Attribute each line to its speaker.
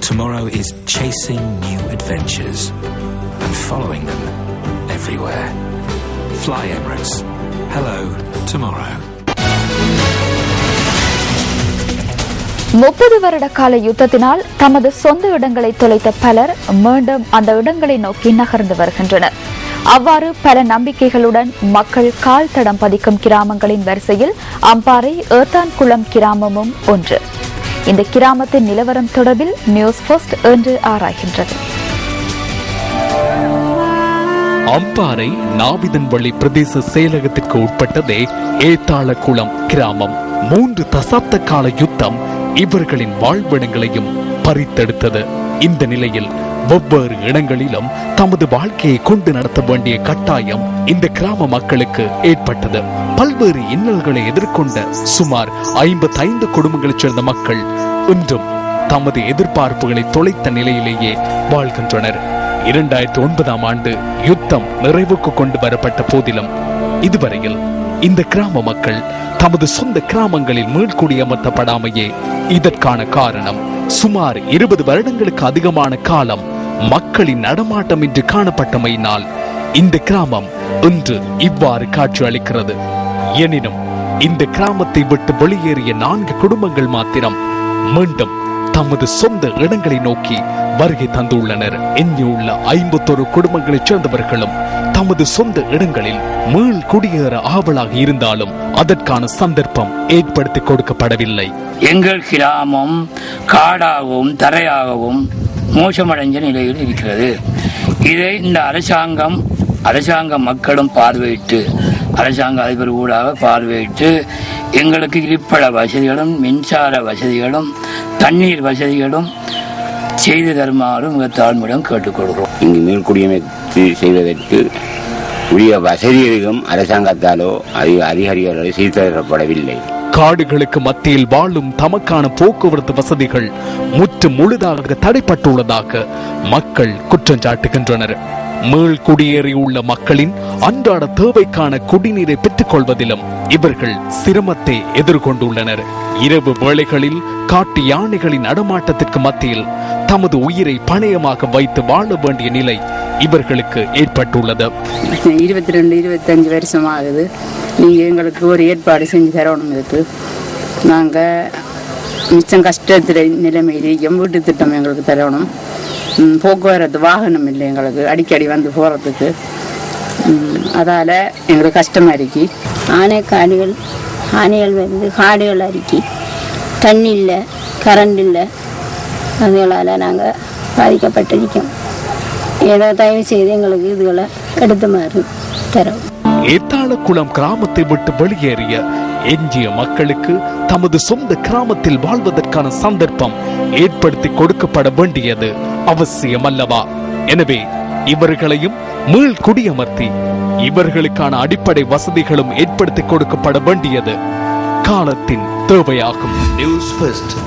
Speaker 1: Tomorrow is chasing new adventures and following them everywhere. Fly Emirates. Hello, tomorrow.
Speaker 2: 30 வருட கால யுத்தத்தினால் தமது சொந்த இடங்களை தொலைத்த பலர் மீண்டும் அந்த இடங்களை நோக்கி நகர்ந்து வருகின்றனர். அவ்வாறு பல நம்பிக்கைகளுடன் மக்கள் கால் தடம் பதிக்கும் கிராமங்களின் வரிசையில் அம்பாறை ஏத்தான்குளம் கிராமமும் ஒன்று. இந்த கிராமத்தின் நிலவரம் தொடர்பில் நியூஸ் ஃபர்ஸ்ட் என்று ஆராய்கின்றது.
Speaker 3: அம்பாறை நாவிதன்வள்ளி பிரதேச செயலகத்திற்கு உட்பட்டதே ஏத்தாளக்குளம் கிராமம். 3 தசாப்த கால யுத்தம் இவர்களின் வாழ்விடங்களையும் பறித்தெடுத்தது. இந்த நிலையில் ஒவ்வொரு இடங்களிலும் தமது வாழ்க்கையை கொண்டு நடத்த வேண்டிய கட்டாயம் இந்த கிராம மக்களுக்கு ஏற்பட்டது. பல்வேறு இன்னல்களை எதிர்கொண்ட சுமார் 55 குடும்பங்களைச் சேர்ந்த மக்கள் இன்றும் தமது எதிர்பார்ப்புகளை தொலைத்த நிலையிலேயே வாழ்கின்றனர். 2009ஆம் ஆண்டு யுத்தம் நிறைவுக்கு கொண்டு வரப்பட்ட போதிலும் இதுவரையில் இந்த கிராம மக்கள் தமது சொந்த கிராமங்களில் மீள்குடியமர்த்தப்படாமையே இதற்கான காரணம். சுமார் 20 வருடங்களுக்கு அதிகமான காலம் மக்களின் நடமாட்டம் இன்று காணப்பட்டமையினால் இந்த கிராமம் இன்று இவ்வாறு காட்சி அளிக்கிறது. எனினும் இந்த கிராமத்தை விட்டு வெளியேறிய 4 குடும்பங்கள் மாத்திரம் மீண்டும் தமது சொந்த இடங்களை நோக்கி வருகை தந்துள்ளனர். எஞ்சியுள்ள 51 குடும்பங்களைச் சேர்ந்தவர்களும் தமது சொந்த இடங்களில் மீள் குடியேற ஆவலாக இருந்தாலும் அதற்கான சந்தர்ப்பம் ஏற்படுத்தி கொடுக்கப்படவில்லை.
Speaker 4: எங்கள் கிராமம் காடாகவும் தரையாகவும் மோசமடைஞ்ச நிலையில் இருக்கிறது. இதை இந்த அரசாங்க மக்களும் பார்வையிட்டு, அரசாங்க அதிபர் ஊடாக பார்வையிட்டு எங்களுக்கு இருப்பட வசதிகளும் மின்சார வசதிகளும் தண்ணீர் வசதிகளும் செய்து தருமாறு மிக தாழ்மையிடம் கேட்டுக்கொள்கிறோம்.
Speaker 5: இங்கு மீள்குடியமைப்பு செய்வதற்கு உரிய வசதிகளும் அரசாங்கத்தாலோ அதிகாரிகளோ செய்து தரப்படவில்லை.
Speaker 3: காடுகளுக்கு மத்தியில் வாழும் தமக்கான போக்குவரத்து வசதிகள் முழுதாக தடைப்பட்டுள்ளதாக மக்கள் குற்றம் சாட்டுகின்றனர். மீள் குடியேறியுள்ள மக்களின் அன்றாட தேவைக்கான குடிநீரை பெற்றுக் கொள்வதிலும் இவர்கள் சிரமத்தை எதிர்கொண்டுள்ளனர். இரவு வேளைகளில் காட்டு யானைகளின் நடமாட்டத்திற்கு மத்தியில் தமது உயிரை பணயமாக வைத்து வாழ வேண்டிய நிலை இவர்களுக்கு ஏற்பட்டுள்ளது.
Speaker 6: 22-25 வருஷம் ஆகுது. நீங்க எங்களுக்கு ஒரு ஏற்பாடு செஞ்சு தரணும். இதுக்கு நாங்க மிச்சம் கஷ்டத்துல நிலைமையிலே வீட்டு திட்டம் எங்களுக்கு தரணும். போக்குவரத்து வாகனம் இல்லை எங்களுக்கு அடிக்கடி வந்து போறதுக்கு. அதால எங்களுக்கு கஷ்டமா இருக்கு.
Speaker 7: ஆனைகள் வந்து காடுகள் அரிக்கி தண்ணி இல்லை, கரண்ட் இல்லை. அதனால நாங்கள் பாதிக்கப்பட்டிருக்கோம். ஏதோ தயவு செய்து எங்களுக்கு இதுகளை எடுத்து மாதிரி தரோம்.
Speaker 3: ஏத்தாளக்குளம் கிராமத்தை விட்டு வெளியேறிய எஞ்சிய மக்களுக்கு தமது சொந்த கிராமத்தில் வாழ்வதற்கான சந்தர்ப்பம் ஏற்படுத்தி கொடுக்கப்பட வேண்டியது அவசியம் அல்லவா? எனவே இவர்களையும் மீள் குடியமர்த்தி இவர்களுக்கான அடிப்படை வசதிகளும் ஏற்படுத்தி கொடுக்கப்பட வேண்டியது காலத்தின் தேவையாகும். News first.